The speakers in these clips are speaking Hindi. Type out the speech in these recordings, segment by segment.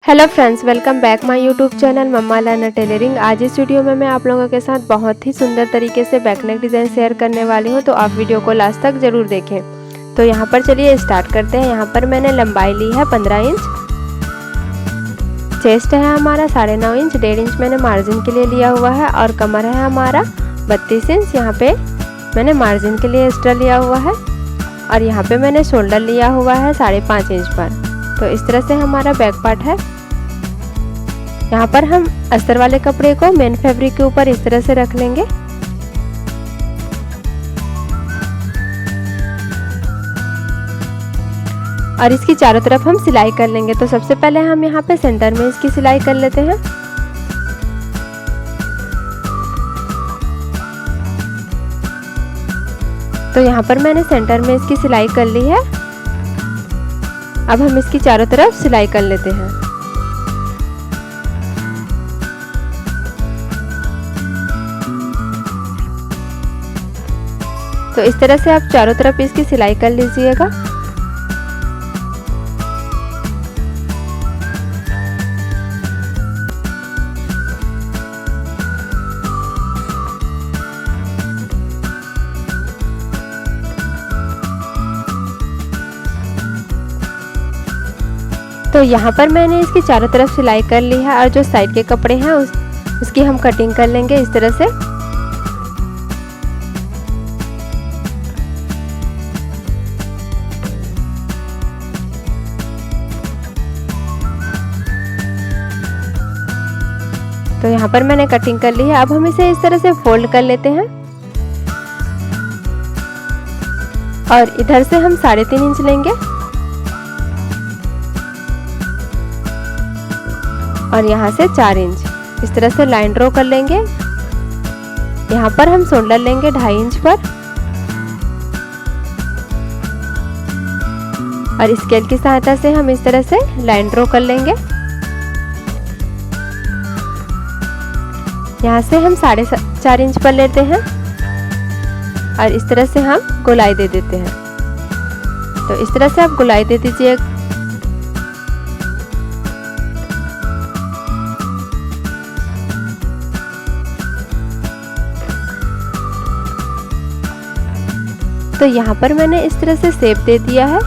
Hello friends, welcome back my YouTube channel mamma learner tailoring. आज इस वीडियो में मैं आप लोगों के साथ बहुत ही सुंदर तरीके से बैक नेक डिज़ाइन शेयर करने वाली हूं, तो आप वीडियो को लास्ट तक ज़रूर देखें। तो यहां पर चलिए स्टार्ट करते हैं। यहां पर मैंने लंबाई ली है 15 इंच, चेस्ट है हमारा 9.5 इंच, 1.5 इंच मैंने मार्जिन के लिए लिया हुआ है और कमर है हमारा 32 इंच। यहाँ पे मैंने मार्जिन के लिए एक्स्ट्रा लिया हुआ है और यहाँ पे मैंने शोल्डर लिया हुआ है 5.5 इंच पर। तो इस तरह से हमारा बैक पार्ट है। यहाँ पर हम अस्तर वाले कपड़े को मेन फैब्रिक के ऊपर इस तरह से रख लेंगे और इसकी चारों तरफ हम सिलाई कर लेंगे। तो सबसे पहले हम यहाँ पे सेंटर में इसकी सिलाई कर लेते हैं। तो यहाँ पर मैंने सेंटर में इसकी सिलाई कर ली है। अब हम इसकी चारों तरफ सिलाई कर लेते हैं। तो इस तरह से आप चारों तरफ इसकी सिलाई कर लीजिएगा। तो यहाँ पर मैंने इसकी चारों तरफ सिलाई कर ली है और जो साइड के कपड़े हैं उसकी हम कटिंग कर लेंगे इस तरह से। तो यहाँ पर मैंने कटिंग कर ली है। अब हम इसे इस तरह से फोल्ड कर लेते हैं और इधर से हम 3.5 इंच लेंगे और यहाँ से 4 इंच इस तरह से लाइन ड्रॉ कर लेंगे। यहाँ पर हम शोल्डर लेंगे 2.5 इंच पर और स्केल की सहायता से हम इस तरह से लाइन ड्रॉ कर लेंगे। यहाँ से हम 4.5 इंच पर लेते हैं और इस तरह से हम गोलाई दे देते हैं। तो इस तरह से आप गोलाई दे दीजिए। तो यहाँ पर मैंने इस तरह से शेप दे दिया है।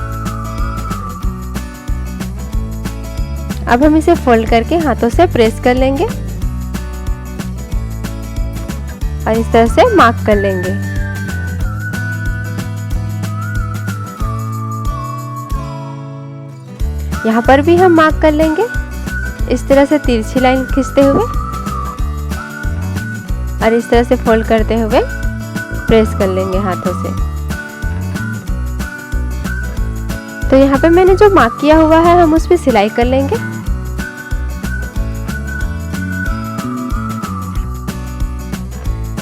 अब हम इसे फोल्ड करके हाथों से प्रेस कर लेंगे और इस तरह से मार्क कर लेंगे। यहाँ पर भी हम मार्क कर लेंगे इस तरह से तिरछी लाइन खींचते हुए और इस तरह से फोल्ड करते हुए प्रेस कर लेंगे हाथों से। तो यहाँ पे मैंने जो मार्क किया हुआ है हम उस पर सिलाई कर लेंगे।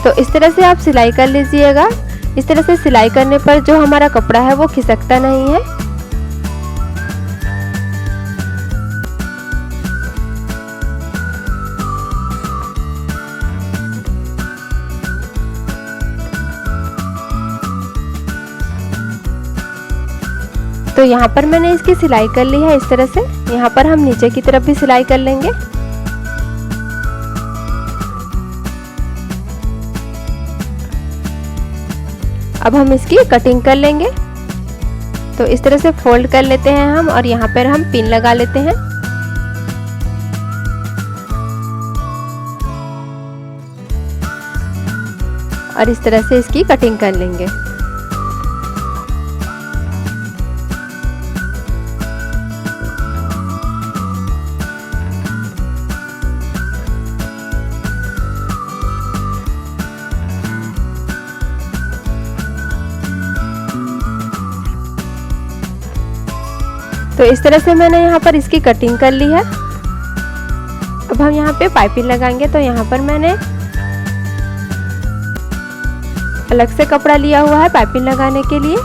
तो इस तरह से आप सिलाई कर लीजिएगा। इस तरह से सिलाई करने पर जो हमारा कपड़ा है वो खिसकता नहीं है। तो यहाँ पर मैंने इसकी सिलाई कर ली है इस तरह से। यहाँ पर हम नीचे की तरफ भी सिलाई कर लेंगे। अब हम इसकी कटिंग कर लेंगे। तो इस तरह से फोल्ड कर लेते हैं हम और यहाँ पर हम पिन लगा लेते हैं। और इस तरह से इसकी कटिंग कर लेंगे। तो इस तरह से मैंने यहाँ पर इसकी कटिंग कर ली है। अब हम यहाँ पे पाइपिंग लगाएंगे। तो यहाँ पर मैंने अलग से कपड़ा लिया हुआ है पाइपिंग लगाने के लिए।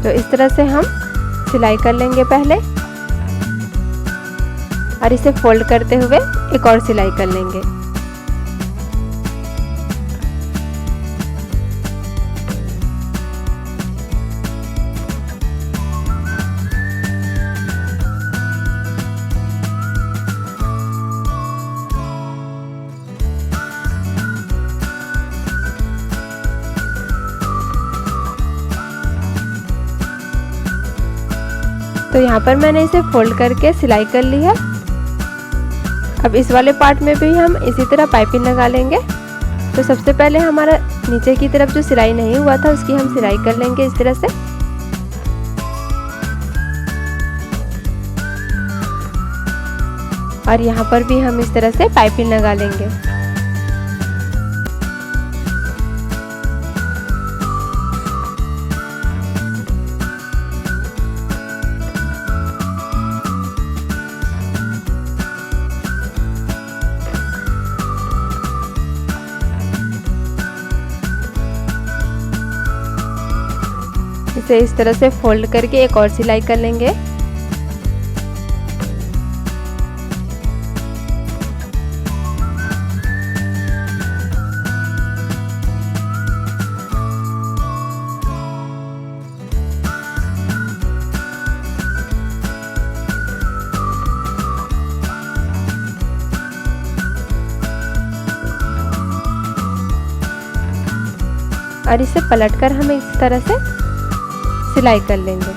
तो इस तरह से हम सिलाई कर लेंगे पहले और इसे फोल्ड करते हुए एक और सिलाई कर लेंगे। तो यहाँ पर मैंने इसे फोल्ड करके सिलाई कर ली है। अब इस वाले पार्ट में भी हम इसी तरह पाइपिंग लगा लेंगे। तो सबसे पहले हमारा नीचे की तरफ जो सिलाई नहीं हुआ था उसकी हम सिलाई कर लेंगे इस तरह से। और यहाँ पर भी हम इस तरह से पाइपिंग लगा लेंगे। इसे इस तरह से फोल्ड करके एक और सिलाई कर लेंगे। और इसे पलटकर हम इस तरह से सिलाई कर लेंगे।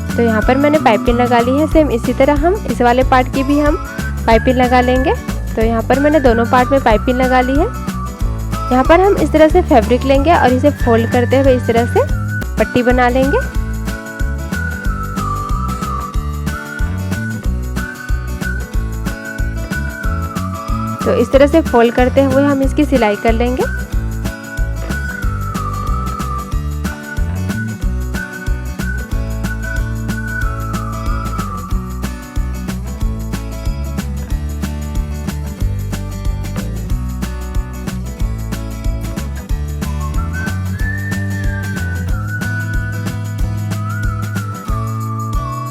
तो यहाँ पर मैंने पाइपिंग लगा ली है। सेम इसी तरह हम इस वाले पार्ट की भी हम पाइपिंग लगा लेंगे। तो यहाँ पर मैंने दोनों पार्ट में पाइपिंग लगा ली है। यहाँ पर हम इस तरह से फैब्रिक लेंगे और इसे फोल्ड करते हुए इस तरह से पट्टी बना लेंगे। तो इस तरह से फोल्ड करते हुए हम इसकी सिलाई कर लेंगे।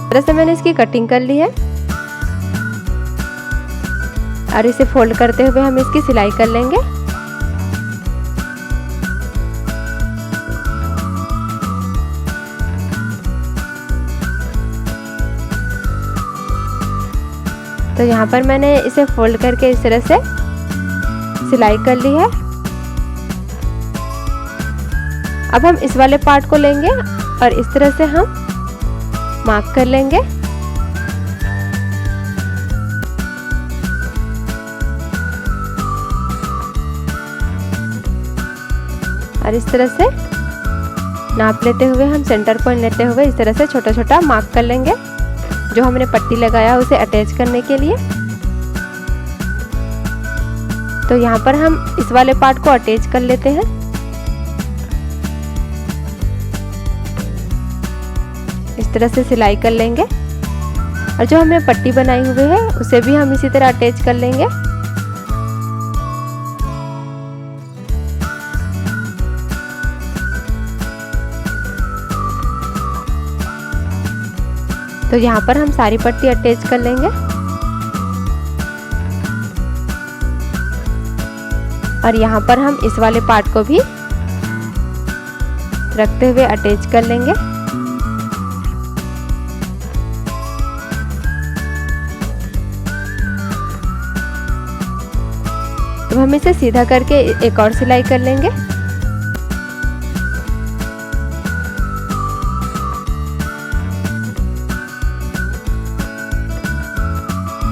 इस तरह से मैंने इसकी कटिंग कर ली है और इसे फोल्ड करते हुए हम इसकी सिलाई कर लेंगे। तो यहाँ पर मैंने इसे फोल्ड करके इस तरह से सिलाई कर ली है। अब हम इस वाले पार्ट को लेंगे और इस तरह से हम मार्क कर लेंगे। और इस तरह से नाप लेते हुए हम सेंटर पॉइंट लेते हुए इस तरह से छोटा छोटा मार्क कर लेंगे, जो हमने पट्टी लगाया उसे अटैच करने के लिए। तो यहाँ पर हम इस वाले पार्ट को अटैच कर लेते हैं। इस तरह से सिलाई कर लेंगे और जो हमें पट्टी बनाई हुई है उसे भी हम इसी तरह अटैच कर लेंगे। तो यहाँ पर हम सारी पट्टी अटैच कर लेंगे और यहाँ पर हम इस वाले पार्ट को भी रखते हुए अटैच कर लेंगे। अब हम इसे सीधा करके एक और सिलाई कर लेंगे।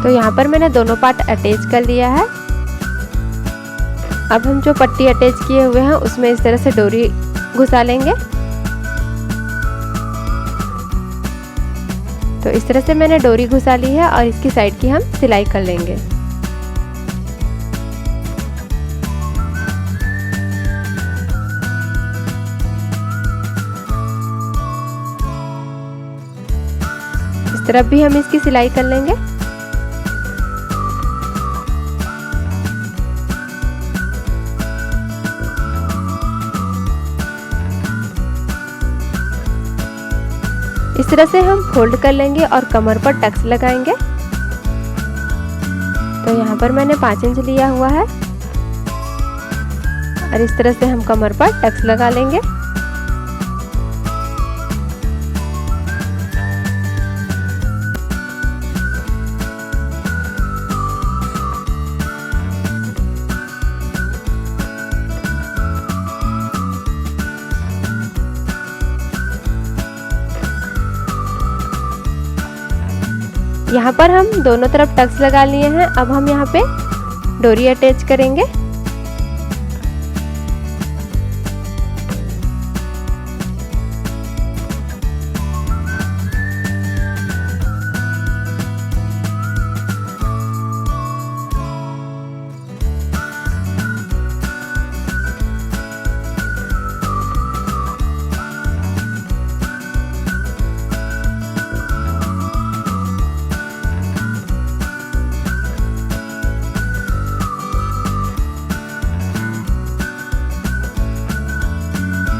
तो यहाँ पर मैंने दोनों पार्ट अटैच कर लिया है। अब हम जो पट्टी अटैच किए हुए हैं उसमें इस तरह से डोरी घुसा लेंगे। तो इस तरह से मैंने डोरी घुसा ली है और इसकी साइड की हम सिलाई कर लेंगे। इस तरफ भी हम इसकी सिलाई कर लेंगे। इस तरह से हम फोल्ड कर लेंगे और कमर पर टक्स लगाएंगे। तो यहाँ पर मैंने 5 इंच लिया हुआ है और इस तरह से हम कमर पर टक्स लगा लेंगे। यहाँ पर हम दोनों तरफ टक्स लगा लिए हैं। अब हम यहाँ पे डोरी अटैच करेंगे।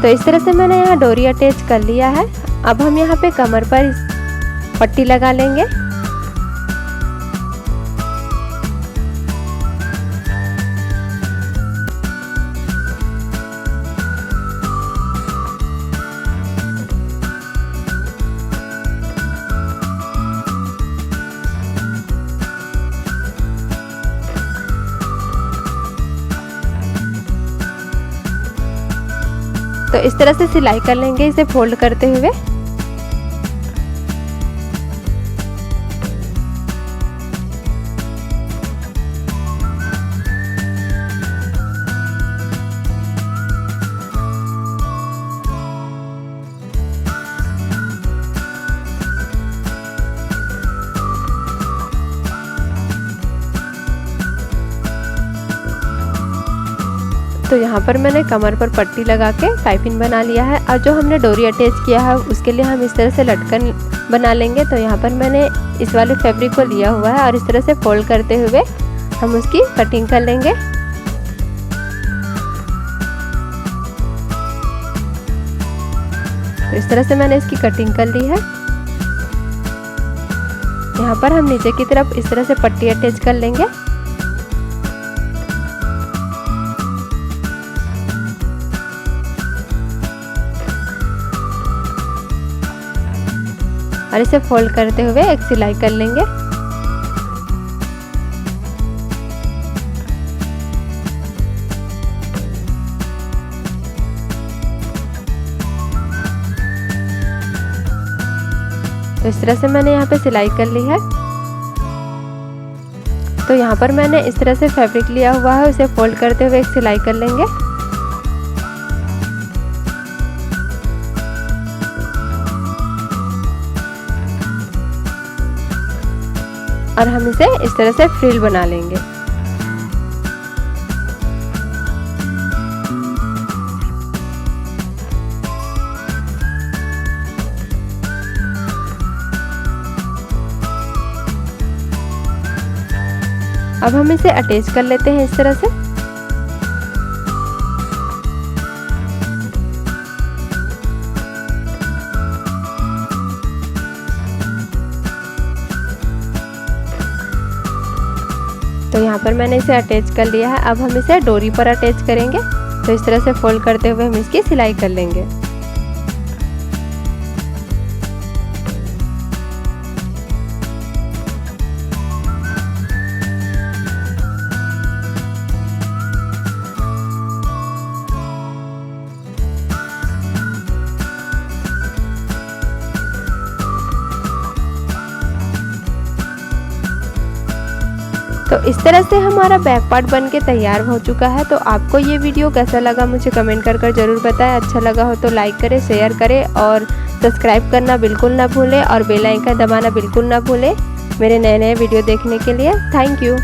तो इस तरह से मैंने यहाँ डोरी अटैच कर लिया है। अब हम यहाँ पे कमर पर पट्टी लगा लेंगे। तो इस तरह से सिलाई कर लेंगे इसे फोल्ड करते हुए। तो यहाँ पर मैंने कमर पर पट्टी लगा के पाइपिंग बना लिया है। और जो हमने डोरी अटैच किया है उसके लिए हम इस तरह से लटकन बना लेंगे। तो यहाँ पर मैंने इस वाले फैब्रिक को लिया हुआ है और इस तरह से फोल्ड करते हुए हम उसकी कटिंग कर लेंगे। तो इस तरह से मैंने इसकी कटिंग कर ली है। यहाँ पर हम नीचे की तरफ इस तरह से पट्टी अटैच कर लेंगे। और इसे फोल्ड करते हुए एक सिलाई कर लेंगे। तो इस तरह से मैंने यहाँ पे सिलाई कर ली है। तो यहाँ पर मैंने इस तरह से फैब्रिक लिया हुआ है, उसे फोल्ड करते हुए एक सिलाई कर लेंगे। और हम इसे इस तरह से फ्रिल बना लेंगे। अब हम इसे अटैच कर लेते हैं इस तरह से। तो यहाँ पर मैंने इसे अटैच कर लिया है। अब हम इसे डोरी पर अटैच करेंगे। तो इस तरह से फोल्ड करते हुए हम इसकी सिलाई कर लेंगे। तो इस तरह से हमारा बैक पार्ट बन के तैयार हो चुका है। तो आपको ये वीडियो कैसा लगा मुझे कमेंट कर ज़रूर बताएं। अच्छा लगा हो तो लाइक करें, शेयर करें और सब्सक्राइब करना बिल्कुल ना भूलें और बेल आइकन दबाना बिल्कुल ना भूलें मेरे नए वीडियो देखने के लिए। Thank you.